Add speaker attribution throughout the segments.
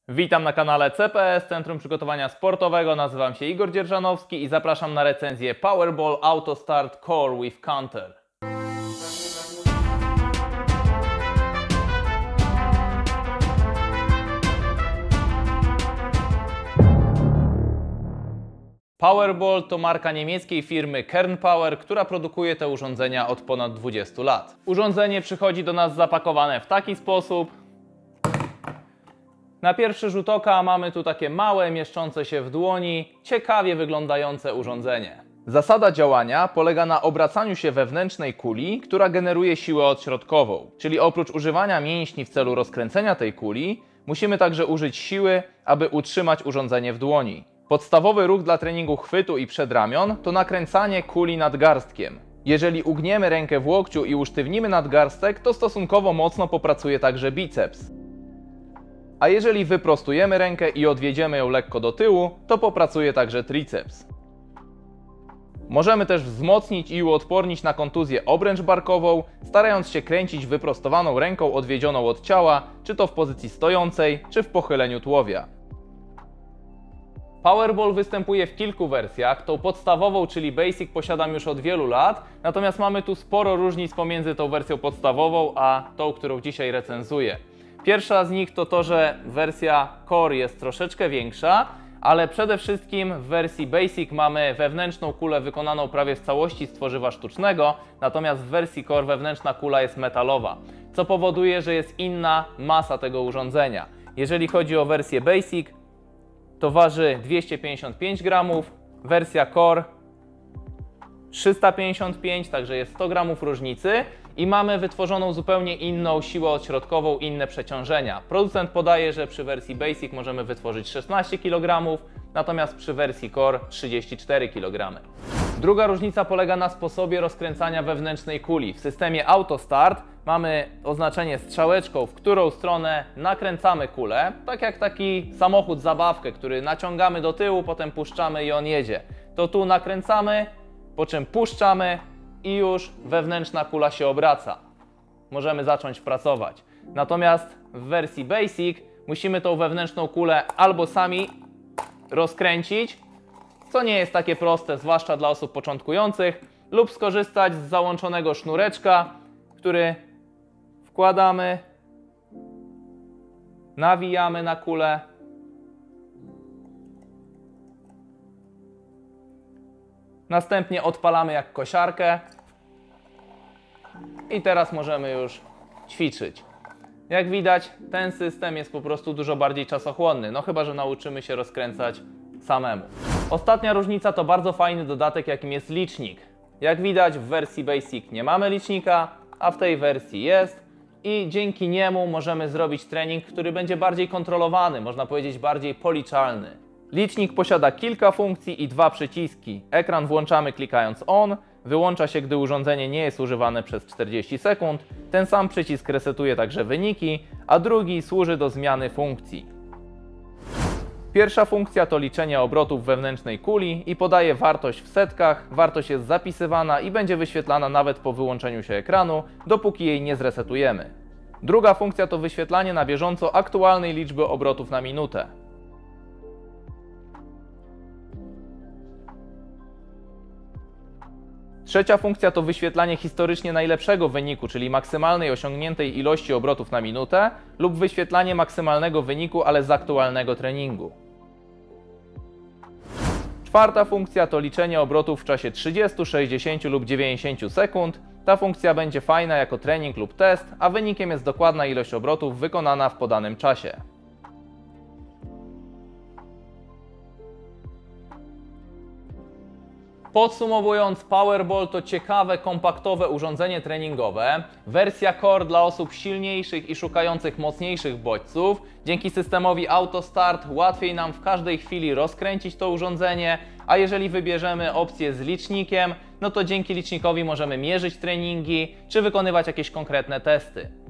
Speaker 1: Witam na kanale CPS, Centrum Przygotowania Sportowego. Nazywam się Igor Dzierżanowski i zapraszam na recenzję Powerball AutoStart Core with Counter. Powerball to marka niemieckiej firmy Kernpower, która produkuje te urządzenia od ponad 20 lat. Urządzenie przychodzi do nas zapakowane w taki sposób. Na pierwszy rzut oka mamy tu takie małe, mieszczące się w dłoni, ciekawie wyglądające urządzenie. Zasada działania polega na obracaniu się wewnętrznej kuli, która generuje siłę odśrodkową. Czyli oprócz używania mięśni w celu rozkręcenia tej kuli, musimy także użyć siły, aby utrzymać urządzenie w dłoni. Podstawowy ruch dla treningu chwytu i przedramion to nakręcanie kuli nadgarstkiem. Jeżeli ugniemy rękę w łokciu i usztywnimy nadgarstek, to stosunkowo mocno popracuje także biceps. A jeżeli wyprostujemy rękę i odwiedziemy ją lekko do tyłu, to popracuje także triceps. Możemy też wzmocnić i uodpornić na kontuzję obręcz barkową, starając się kręcić wyprostowaną ręką odwiedzioną od ciała, czy to w pozycji stojącej, czy w pochyleniu tułowia. Powerball występuje w kilku wersjach. Tą podstawową, czyli Basic, posiadam już od wielu lat, natomiast mamy tu sporo różnic pomiędzy tą wersją podstawową, a tą, którą dzisiaj recenzuję. Pierwsza z nich to to, że wersja Core jest troszeczkę większa, ale przede wszystkim w wersji Basic mamy wewnętrzną kulę wykonaną prawie w całości z tworzywa sztucznego, natomiast w wersji Core wewnętrzna kula jest metalowa, co powoduje, że jest inna masa tego urządzenia. Jeżeli chodzi o wersję Basic, to waży 255 gramów, wersja Core 355, także jest 100 gramów różnicy i mamy wytworzoną zupełnie inną siłę odśrodkową, inne przeciążenia. Producent podaje, że przy wersji Basic możemy wytworzyć 16 kg, natomiast przy wersji Core 34 kg. Druga różnica polega na sposobie rozkręcania wewnętrznej kuli. W systemie AutoStart mamy oznaczenie strzałeczką, w którą stronę nakręcamy kulę, tak jak taki samochód zabawkę, który naciągamy do tyłu, potem puszczamy i on jedzie. To tu nakręcamy, po czym puszczamy i już wewnętrzna kula się obraca. Możemy zacząć pracować. Natomiast w wersji Basic musimy tą wewnętrzną kulę albo sami rozkręcić, co nie jest takie proste, zwłaszcza dla osób początkujących, lub skorzystać z załączonego sznureczka, który wkładamy, nawijamy na kulę. Następnie odpalamy jak kosiarkę i teraz możemy już ćwiczyć. Jak widać, ten system jest po prostu dużo bardziej czasochłonny, no chyba że nauczymy się rozkręcać samemu. Ostatnia różnica to bardzo fajny dodatek, jakim jest licznik. Jak widać, w wersji Basic nie mamy licznika, a w tej wersji jest i dzięki niemu możemy zrobić trening, który będzie bardziej kontrolowany, można powiedzieć bardziej policzalny. Licznik posiada kilka funkcji i dwa przyciski. Ekran włączamy klikając ON, wyłącza się, gdy urządzenie nie jest używane przez 40 sekund. Ten sam przycisk resetuje także wyniki, a drugi służy do zmiany funkcji. Pierwsza funkcja to liczenie obrotów wewnętrznej kuli i podaje wartość w setkach. Wartość jest zapisywana i będzie wyświetlana nawet po wyłączeniu się ekranu, dopóki jej nie zresetujemy. Druga funkcja to wyświetlanie na bieżąco aktualnej liczby obrotów na minutę. Trzecia funkcja to wyświetlanie historycznie najlepszego wyniku, czyli maksymalnej osiągniętej ilości obrotów na minutę lub wyświetlanie maksymalnego wyniku, ale z aktualnego treningu. Czwarta funkcja to liczenie obrotów w czasie 30, 60 lub 90 sekund. Ta funkcja będzie fajna jako trening lub test, a wynikiem jest dokładna ilość obrotów wykonana w podanym czasie. Podsumowując, Powerball to ciekawe, kompaktowe urządzenie treningowe. Wersja Core dla osób silniejszych i szukających mocniejszych bodźców. Dzięki systemowi AutoStart łatwiej nam w każdej chwili rozkręcić to urządzenie, a jeżeli wybierzemy opcję z licznikiem, no to dzięki licznikowi możemy mierzyć treningi czy wykonywać jakieś konkretne testy.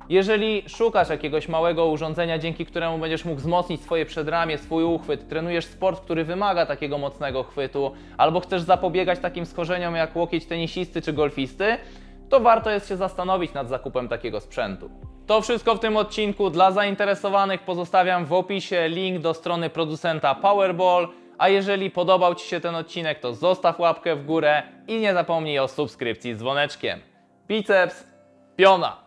Speaker 1: Jeżeli szukasz jakiegoś małego urządzenia, dzięki któremu będziesz mógł wzmocnić swoje przedramię, swój uchwyt, trenujesz sport, który wymaga takiego mocnego chwytu, albo chcesz zapobiegać takim schorzeniom jak łokieć tenisisty czy golfisty, to warto jest się zastanowić nad zakupem takiego sprzętu. To wszystko w tym odcinku. Dla zainteresowanych pozostawiam w opisie link do strony producenta Powerball. A jeżeli podobał Ci się ten odcinek, to zostaw łapkę w górę i nie zapomnij o subskrypcji z dzwoneczkiem. Biceps, piona!